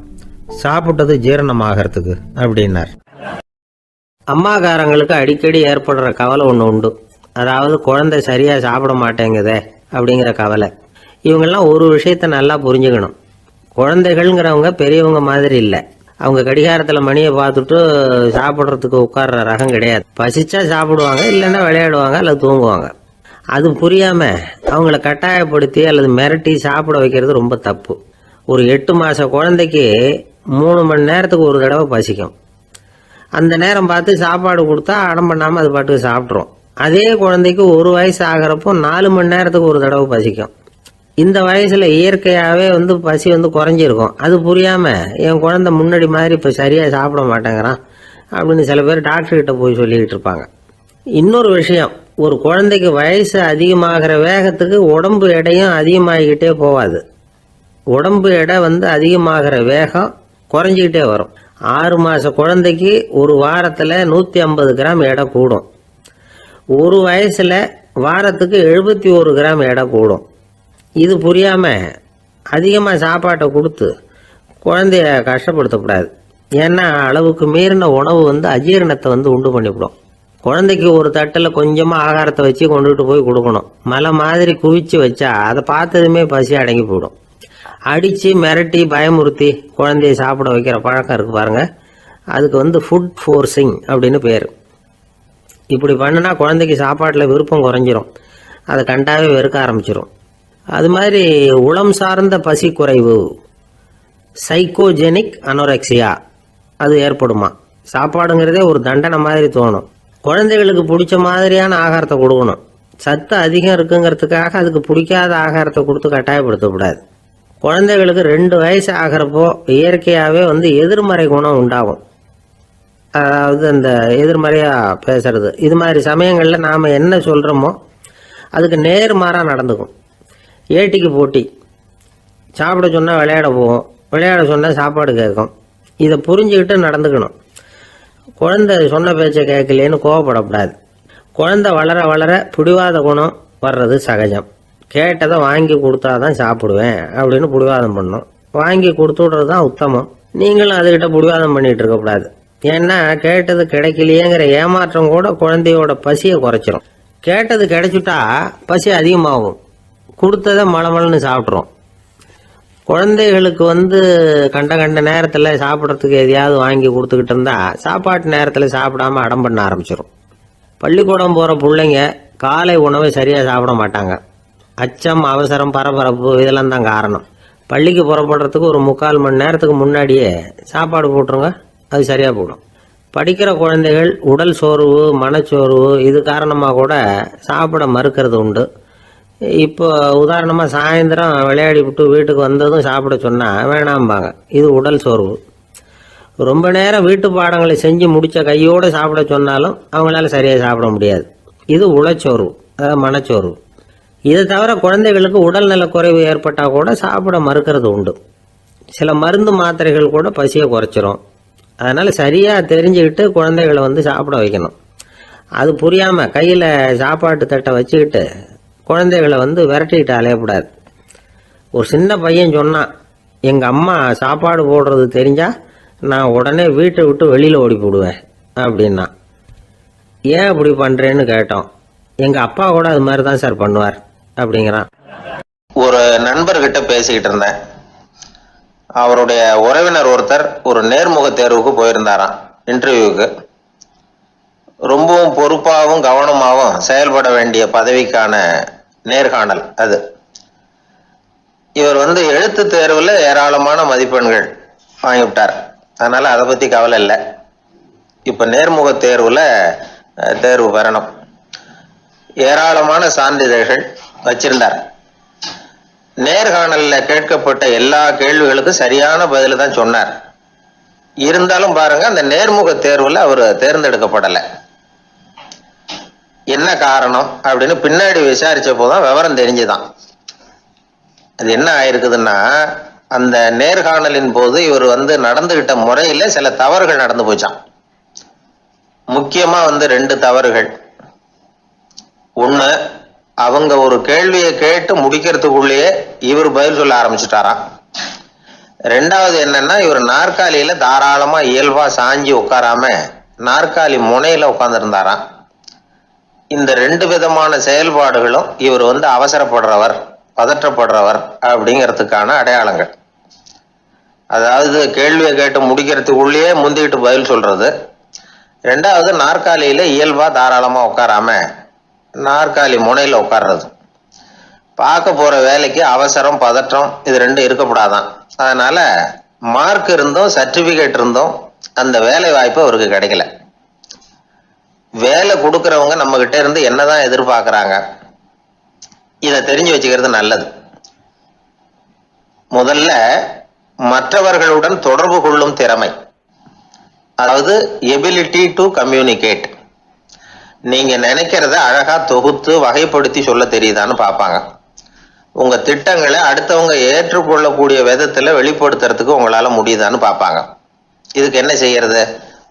சாப்பிட்டது ஜீரணமாகறதுக்கு அப்படின்னார். அம்மாக்காரங்களுக்கு அடிக்கடி ஏற்படுற கவலை ஒன்று உண்டு. அதாவது குழந்தை சரியாக சாப்பிட மாட்டேங்குதே அப்படிங்கிற கவலை. இவங்கெல்லாம் ஒரு விஷயத்தை நல்லா புரிஞ்சுக்கணும். குழந்தைகள்ங்கிறவங்க பெரியவங்க மாதிரி இல்லை. அவங்க கடிகாரத்தில் மணியை பார்த்துட்டு சாப்பிட்றதுக்கு உட்கார்ற ரகம் கிடையாது. பசிச்சா சாப்பிடுவாங்க, இல்லைன்னா விளையாடுவாங்க அல்லது தூங்குவாங்க. அது புரியாமல் அவங்கள கட்டாயப்படுத்தி அல்லது மிரட்டி சாப்பிட வைக்கிறது ரொம்ப தப்பு. ஒரு 8 மாத குழந்தைக்கு 3 மணி நேரத்துக்கு ஒரு தடவை பசிக்கும். அந்த நேரம் பார்த்து சாப்பாடு கொடுத்தா அடம் பண்ணாமல் அது பாட்டுக்கு சாப்பிட்றோம். அதே குழந்தைக்கு 1 வயசு ஆகிறப்போ 4 மணி நேரத்துக்கு ஒரு தடவை பசிக்கும். இந்த வயசில் இயற்கையாகவே பசி குறைஞ்சிருக்கும். அது புரியாமல் என் குழந்தை முன்னாடி மாதிரி இப்போ சரியாக சாப்பிட மாட்டேங்கிறான் அப்படின்னு சில பேர் டாக்டர்கிட்ட போய் சொல்லிக்கிட்டு இருப்பாங்க. இன்னொரு விஷயம், ஒரு குழந்தைக்கு வயசு அதிகமாகிற வேகத்துக்கு உடம்பு எடையும் அதிகமாகிக்கிட்டே போகாது. உடம்பு எடை அதிகமாகிற வேகம் குறைஞ்சிக்கிட்டே வரும். 6 மாத குழந்தைக்கு ஒரு வாரத்தில் 150 கிராம் எடை கூடும். ஒரு வயசில் வாரத்துக்கு 71 கிராம் எடை கூடும். இது புரியாமல் அதிகமாக சாப்பாட்டை கொடுத்து குழந்தைய கஷ்டப்படுத்தக்கூடாது. ஏன்னா அளவுக்கு மீறின உணவு அஜீரணத்தை உண்டு பண்ணிவிடும். குழந்தைக்கு ஒரு தட்டில் கொஞ்சமாக ஆகாரத்தை வச்சு கொண்டுகிட்டு போய் கொடுக்கணும். மலை மாதிரி குவிச்சு வச்சா அதை பார்த்ததுமே பசி அடங்கி போயிடும். அடித்து மிரட்டி பயமுறுத்தி குழந்தைய சாப்பிட வைக்கிற பழக்கம் இருக்குது பாருங்கள். அதுக்கு ஃபுட் ஃபோர்ஸிங் அப்படின்னு பேர். இப்படி பண்ணினா குழந்தைக்கு சாப்பாட்டில் விருப்பம் குறைஞ்சிரும். அதை கண்டாவே வெறுக்க ஆரம்பிச்சிடும். அது மாதிரி உளம் சார்ந்த பசி குறைவு, சைக்கோஜெனிக் அனோரெக்சியா, அது ஏற்படுமா. சாப்பாடுங்கிறதே ஒரு தண்டனை மாதிரி தோணும். குழந்தைகளுக்கு பிடிச்ச மாதிரியான ஆகாரத்தை கொடுக்கணும். சத்து அதிகம் இருக்குங்கிறதுக்காக அதுக்கு பிடிக்காத ஆகாரத்தை கொடுத்து கட்டாயப்படுத்தக்கூடாது. குழந்தைகளுக்கு 2 வயசு ஆகிறப்போ இயற்கையாகவே எதிர்மறை குணம் உண்டாகும். அதாவது அந்த எதிர்மறையாக பேசுறது, இது மாதிரி சமயங்களில் நாம் என்ன சொல்கிறோமோ அதுக்கு நேர்மாறாக நடந்துக்கும். ஏட்டிக்கு போட்டி, சாப்பிட சொன்னால் விளையாட போகும், விளையாட சொன்னால் சாப்பாடு கேட்கும். இதை புரிஞ்சுக்கிட்டு நடந்துக்கணும். குழந்தை சொன்ன பேச்சை கேட்கலேன்னு கோவப்படக்கூடாது. குழந்தை வளர வளர பிடிவாத குணம் வர்றது சகஜம். கேட்டதை வாங்கி கொடுத்தா தான் சாப்பிடுவேன் அப்படின்னு பிடிவாதம் பண்ணணும். வாங்கி கொடுத்து விடுறது தான் உத்தமம். நீங்களும் அதுக்கிட்ட பிடிவாதம் பண்ணிகிட்டு இருக்கக்கூடாது. ஏன்னா கேட்டது கிடைக்கலையேங்கிற ஏமாற்றம் கூட குழந்தையோட பசியை குறைச்சிரும். கேட்டது கிடைச்சிட்டா பசி அதிகமாகும், கொடுத்ததை மலமலன்னு சாப்பிட்றோம். குழந்தைகளுக்கு கண்ட நேரத்தில் சாப்பிட்றதுக்கு எதையாவது வாங்கி கொடுத்துக்கிட்டு இருந்தால் சாப்பாட்டு நேரத்தில் சாப்பிடாம அடம் பண்ண ஆரம்பிச்சிடும். பள்ளிக்கூடம் போகிற பிள்ளைங்க காலை உணவை சரியாக சாப்பிட மாட்டாங்க. அச்சம், அவசரம், பரபரப்பு இதெல்லாம் தான் காரணம். பள்ளிக்கு புறப்படுறதுக்கு ஒரு 3/4 மணி நேரத்துக்கு முன்னாடியே சாப்பாடு போட்டுருங்க, அது சரியாக போடும். படிக்கிற குழந்தைகள் உடல் சோர்வு, மனச்சோர்வு இது காரணமாக கூட சாப்பிட மறுக்கிறது உண்டு. இப்போ உதாரணமாக சாயந்தரம் விளையாடி விட்டு வீட்டுக்கு வந்ததும் சாப்பிட சொன்னால் வேணாம்பாங்க. இது உடல் சோர்வு. ரொம்ப நேரம் வீட்டு பாடங்களை செஞ்சு முடித்த கையோடு சாப்பிட சொன்னாலும் அவங்களால சரியாக சாப்பிட முடியாது. இது உளச்சோர்வு, அதாவது மனச்சோர்வு. இதை தவிர குழந்தைகளுக்கு உடல்நல குறைவு ஏற்பட்டால் கூட சாப்பிட மறுக்கிறது உண்டு. சில மருந்து மாத்திரைகள் கூட பசியை குறைச்சிரும். அதனால் சரியாக தெரிஞ்சுக்கிட்டு குழந்தைகளை சாப்பிட வைக்கணும். அது புரியாமல் கையில் சாப்பாட்டு தட்டை வச்சுக்கிட்டு குழந்தைகளை விரட்டிக்கிட்டு அலையக்கூடாது. ஒரு சின்ன பையன் சொன்னான், எங்கள் அம்மா சாப்பாடு போடுறது தெரிஞ்சால் நான் உடனே வீட்டை விட்டு வெளியில் ஓடி போடுவேன் அப்படின்னா. ஏன் அப்படி பண்ணுறேன்னு கேட்டோம். எங்கள் அப்பா கூட அது மாதிரி தான் சார் பண்ணுவார் அப்படிங்கிறான். ஒரு நண்பர்கிட்ட பேசிக்கிட்டு இருந்தேன். அவருடைய உறவினர் ஒருத்தர் ஒரு நேர்முக தேர்வுக்கு போயிருந்தாராம், இன்டர்வியூக்கு. ரொம்பவும் பொறுப்பாகவும் கவனமாகவும் செயல்பட வேண்டிய பதவிக்கான நேர்காணல் அது. இவர் எழுத்து தேர்வுல ஏராளமான மதிப்பெண்கள் வாங்கிவிட்டார். அதனால அதை பத்தி கவலை இல்லை. இப்ப நேர்முக தேர்வுல தேர்வு பெறணும். ஏராளமான சான்றிதழ்கள் வச்சிருந்தார். நேர்காணல்ல கேட்கப்பட்ட எல்லா கேள்விகளுக்கும் சரியான பதில் தான் சொன்னார். இருந்தாலும் பாருங்க, அந்த நேர்முக தேர்வுல அவர் தேர்ந்தெடுக்கப்படலை. என்ன காரணம் அப்படின்னு பின்னாடி விசாரிச்ச போதுதான் விவரம் தெரிஞ்சுதான். அது என்ன ஆயிருக்குதுன்னா, அந்த நேர்காணலின் போது இவர் நடந்துகிட்ட முறையில சில தவறுகள் நடந்து போச்சான். முக்கியமா 2 தவறுகள். ஒண்ணு, அவங்க ஒரு கேள்வியை கேட்டு முடிக்கிறதுக்குள்ளேயே இவர் பதில் சொல்ல ஆரம்பிச்சுட்டாராம். 2வது என்னன்னா, இவர் நாற்காலியில தாராளமா இயல்பா சாஞ்சி உட்காராம நாற்காலி முனையில உட்கார்ந்து இருந்தாராம். இந்த 2 விதமான செயல்பாடுகளும் இவர் அவசரப்படுறவர், பதற்றப்படுறவர் அப்படிங்கிறதுக்கான அடையாளங்கள். அதாவது கேள்வியை கேட்டு முடிக்கிறதுக்குள்ளேயே முந்திக்கிட்டு பதில் சொல்றது. 2வது, நாற்காலியில இயல்பா தாராளமா உட்காராம நாற்காலி முனையில உட்கார்றது. பார்க்க போற வேலைக்கு அவசரம், பதற்றம் இது 2 இருக்கக்கூடாதான். அதனால மார்க் இருந்தும் சர்டிபிகேட் இருந்தும் அந்த வேலை வாய்ப்பு அவருக்கு கிடைக்கல. வேலை கொடுக்கறவங்க நம்ம கிட்ட இருந்து என்னதான் எதிர்பார்க்கறாங்க, இதை தெரிஞ்சு வச்சுக்கிறது நல்லது. முதல்ல மற்றவர்களுடன் தொடர்பு கொள்ளும் திறமை, அதாவது எபிலிட்டி டு கம்யூனிகேட். நீங்க நினைக்கிறத அழகா தொகுத்து வகைப்படுத்தி சொல்ல தெரியுதான்னு பார்ப்பாங்க. உங்க திட்டங்களை அடுத்தவங்க ஏற்றுக்கொள்ளக்கூடிய விதத்துல வெளிப்படுத்துறதுக்கு உங்களால முடியுதான்னு பார்ப்பாங்க. இதுக்கு என்ன செய்யறது?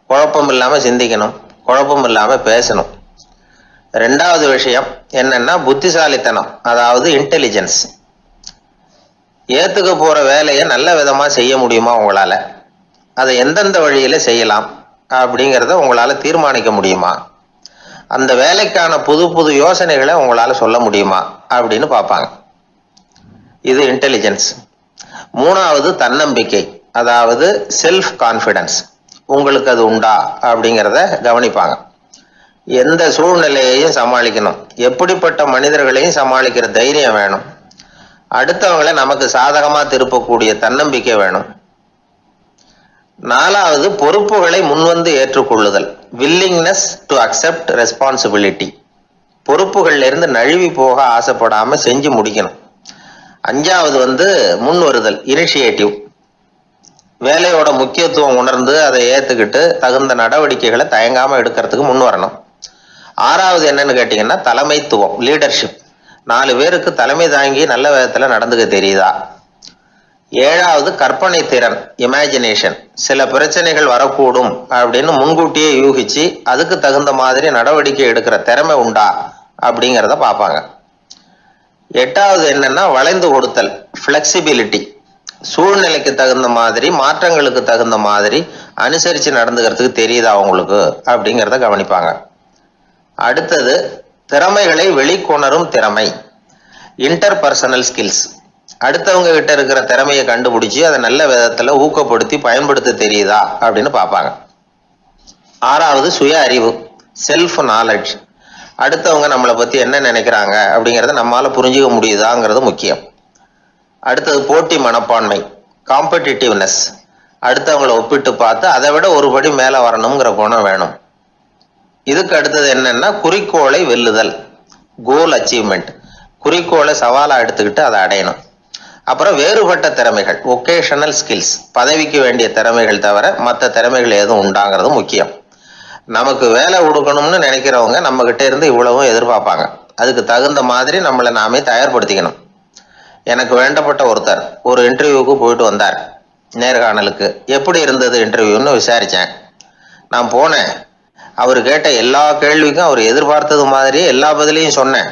குழப்பம் இல்லாம சிந்திக்கணும், குழப்பம் இல்லாம பேசணும். 2வது விஷயம் என்னன்னா புத்திசாலித்தனம், அதாவது இன்டெலிஜென்ஸ். ஏத்துக்க போற வேலையை நல்ல விதமா செய்ய முடியுமா உங்களால, அதை எந்தெந்த வழியில செய்யலாம் அப்படிங்கிறத உங்களால தீர்மானிக்க முடியுமா, அந்த வேலைக்கான புது புது யோசனைகளை உங்களால சொல்ல முடியுமா அப்படின்னு பார்ப்பாங்க. இது இன்டெலிஜென்ஸ். 3வது தன்னம்பிக்கை, அதாவது செல்ஃப் கான்ஃபிடன்ஸ். உங்களுக்கு அது உண்டா அப்படிங்கிறத கவனிப்பாங்க. எந்த சூழ்நிலையையும் சமாளிக்கணும், எப்படிப்பட்ட மனிதர்களையும் சமாளிக்கிற தைரியம் வேணும். அடுத்தவங்களை நமக்கு சாதகமா திருப்பக்கூடிய தன்னம்பிக்கை வேணும். 4வது பொறுப்புகளை முன்வந்து ஏற்றுக்கொள்ளுதல், வில்லிங்னஸ் டு அக்செப்ட் ரெஸ்பான்சிபிலிட்டி. பொறுப்புகள்ல இருந்து நழுவி போக ஆசைப்படாம செஞ்சு முடிக்கணும். 5வது முன் வருதல், இனிஷியேட்டிவ். வேலையோட முக்கியத்துவம் உணர்ந்து அதை ஏத்துக்கிட்டு தகுந்த நடவடிக்கைகளை தயங்காம எடுக்கிறதுக்கு முன் வரணும். 6வது என்னன்னு கேட்டீங்கன்னா தலைமைத்துவம், லீடர்ஷிப். 4 பேருக்கு தலைமை தாங்கி நல்ல விதத்துல நடந்துக்க தெரியுதா. 7வது கற்பனை திறன், இமேஜினேஷன். சில பிரச்சனைகள் வரக்கூடும் அப்படின்னு முன்கூட்டியே யூகிச்சு அதுக்கு தகுந்த மாதிரி நடவடிக்கை எடுக்கிற திறமை உண்டா அப்படிங்கிறத பார்ப்பாங்க. 8வது என்னன்னா வளைந்து கொடுத்தல், ஃபிளெக்சிபிலிட்டி. சூழ்நிலைக்கு தகுந்த மாதிரி, மாற்றங்களுக்கு தகுந்த மாதிரி அனுசரிச்சு நடந்துக்கிறதுக்கு தெரியுதா அவங்களுக்கு அப்படிங்கிறத கவனிப்பாங்க. அடுத்தது திறமைகளை வெளிக்கொணரும் திறமை, இன்டர்பர்சனல் ஸ்கில்ஸ். அடுத்தவங்க கிட்ட இருக்கிற திறமையை கண்டுபிடிச்சி அதை நல்ல விதத்துல ஊக்கப்படுத்தி பயன்படுத்த தெரியுதா அப்படின்னு பார்ப்பாங்க. 6வது சுய அறிவு, செல்ஃப் நாலேஜ். அடுத்தவங்க நம்மளை பத்தி என்ன நினைக்கிறாங்க அப்படிங்கிறத நம்மளால புரிஞ்சுக்க முடியுதாங்கிறது முக்கியம். அடுத்தது போட்டி மனப்பான்மை, காம்படிட்டிவ்னஸ். அடுத்தவங்களை ஒப்பிட்டு பார்த்து அதை விட ஒரு படி மேல வரணுங்கிற குணம் வேணும். இதுக்கு அடுத்தது என்னன்னா குறிக்கோளை வெல்லுதல், கோல் அச்சீவ்மெண்ட். குறிக்கோளை சவாலா எடுத்துக்கிட்டு அதை அடையணும். அப்புறம் வேறுபட்ட திறமைகள், ஒகேஷனல் ஸ்கில்ஸ். பதவிக்கு வேண்டிய திறமைகள் தவிர மற்ற திறமைகள் எதுவும் உண்டாங்கிறது முக்கியம். நமக்கு வேலை கொடுக்கணும்னு நினைக்கிறவங்க நம்ம கிட்ட இருந்து இவ்வளவும் எதிர்பார்ப்பாங்க. அதுக்கு தகுந்த மாதிரி நம்மளை நாமே தயார்படுத்திக்கணும். எனக்கு வேண்டப்பட்ட ஒருத்தர் ஒரு இன்டர்வியூக்கு போயிட்டு வந்தார், நேர்காணலுக்கு. எப்படி இருந்தது இன்டர்வியூன்னு விசாரிச்சேன். நான் போனேன். அவர் கேட்ட எல்லா கேள்விக்கும் அவர் எதிர்பார்த்தது மாதிரியே எல்லா பதிலையும் சொன்னேன்.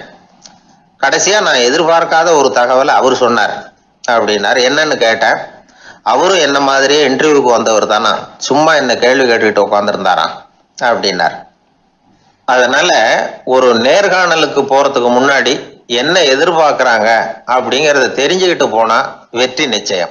கடைசியா நான் எதிர்பார்க்காத ஒரு தகவலை அவர் சொன்னார் அப்படின்னாரு. என்னன்னு கேட்டேன். அவரும் என்ன மாதிரியே இன்டர்வியூக்கு வந்தவர் தானா, சும்மா என்ன கேள்வி கேட்டுக்கிட்டு உட்காந்துருந்தாராம் அப்படின்னார். அதனால ஒரு நேர்காணலுக்கு போறதுக்கு முன்னாடி என்ன எதிர்பார்க்கறாங்க அப்படிங்கறத தெரிஞ்சுக்கிட்டு போனா வெற்றி நிச்சயம்.